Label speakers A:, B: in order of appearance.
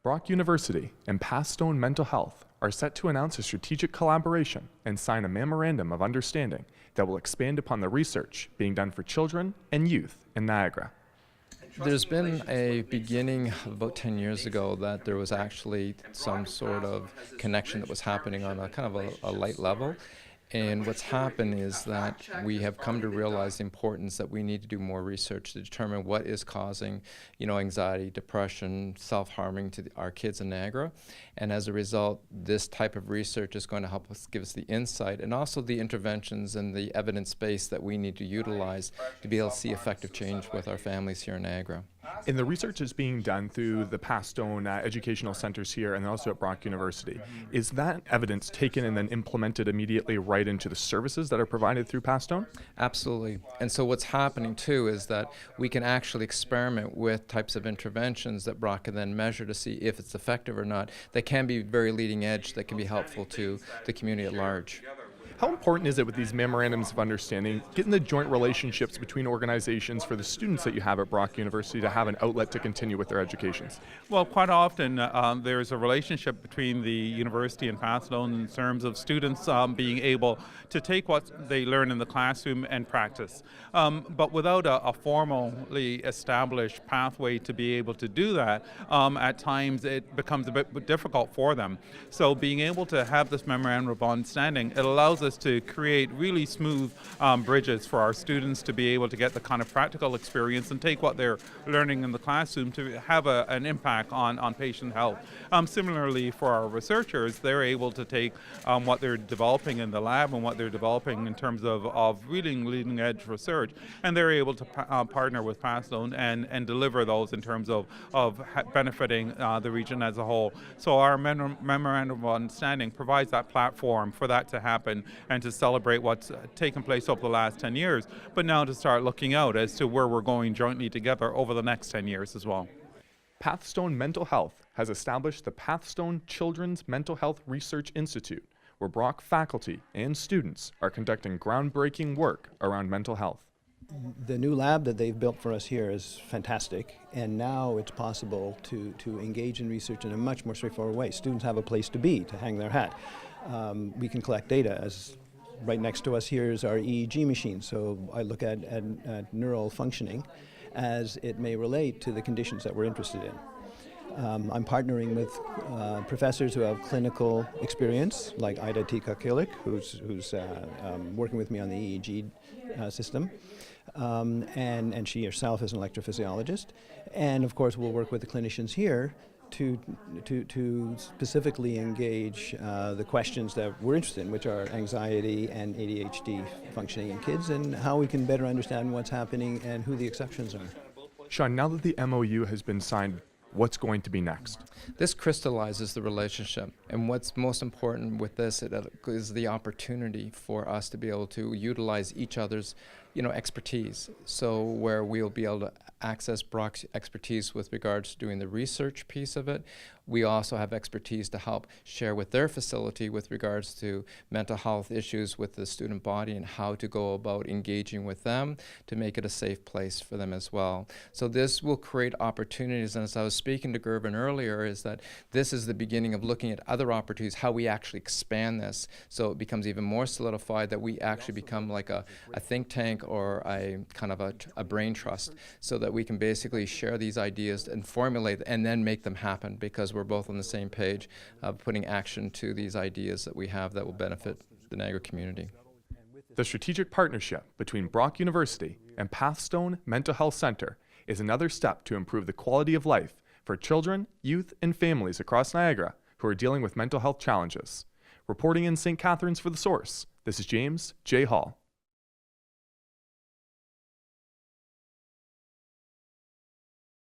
A: Brock University and Pathstone Mental Health are set to announce a strategic collaboration and sign a Memorandum of Understanding that will expand upon the research being done for children and youth in Niagara.
B: There's been a beginning about 10 years ago that there was actually some sort of connection that was happening on a kind of a light level. And what's happened is that we have come to realize the importance that we need to do more research to determine what is causing, anxiety, depression, self-harming to our kids in Niagara. And as a result, this type of research is going to help us give us the insight and also the interventions and the evidence base that we need to utilize to be able to see effective change with our families here in Niagara.
A: And the research is being done through the Pathstone educational centers here and also at Brock University. Is that evidence taken and then implemented immediately right into the services that are provided through Pathstone?
B: Absolutely. And so what's happening too is that we can actually experiment with types of interventions that Brock can then measure to see if it's effective or not. That can be very leading edge, that can be helpful to the community at large.
A: How important is it with these memorandums of understanding, getting the joint relationships between organizations for the students that you have at Brock University to have an outlet to continue with their educations?
C: Well, quite often there's a relationship between the university and Pathstone in terms of students being able to take what they learn in the classroom and practice. But without a formally established pathway to be able to do that, at times it becomes a bit difficult for them. So being able to have this memorandum of understanding, it allows us to create really smooth bridges for our students to be able to get the kind of practical experience and take what they're learning in the classroom to have an impact on patient health. Similarly, for our researchers, they're able to take what they're developing in the lab and what they're developing in terms of really leading edge research, and they're able to partner with Pathstone and deliver those in terms of benefiting the region as a whole. So our memorandum of understanding provides that platform for that to happen and to celebrate what's taken place over the last 10 years, but now to start looking out as to where we're going jointly together over the next 10 years as well.
A: Pathstone Mental Health has established the Pathstone Children's Mental Health Research Institute, where Brock faculty and students are conducting groundbreaking work around mental health.
D: The new lab that they've built for us here is fantastic, and now it's possible to engage in research in a much more straightforward way. Students have a place to be, to hang their hat. We can collect data. As right next to us here is our EEG machine, so I look at neural functioning as it may relate to the conditions that we're interested in. I'm partnering with professors who have clinical experience, like Ida Tika-Kilik, who's working with me on the EEG system, and she herself is an electrophysiologist. And of course, we'll work with the clinicians here to specifically engage the questions that we're interested in, which are anxiety and ADHD functioning in kids, and how we can better understand what's happening and who the exceptions are.
A: Sean, now that the MOU has been signed, what's going to be next?
B: This crystallizes the relationship, and what's most important with this is the opportunity for us to be able to utilize each other's expertise. So where we'll be able to access Brock's expertise with regards to doing the research piece of it, we also have expertise to help share with their facility with regards to mental health issues with the student body and how to go about engaging with them to make it a safe place for them as well. So this will create opportunities, and as I was speaking to Gervin earlier, is that this is the beginning of looking at other opportunities, how we actually expand this so it becomes even more solidified, that we actually become like a think tank or a kind of a brain trust, so that we can basically share these ideas and formulate and then make them happen, because we're both on the same page of putting action to these ideas that we have that will benefit the Niagara community.
A: The strategic partnership between Brock University and Pathstone Mental Health Center is another step to improve the quality of life for children, youth, and families across Niagara who are dealing with mental health challenges. Reporting in St. Catharines for The Source, this is James J. Hall.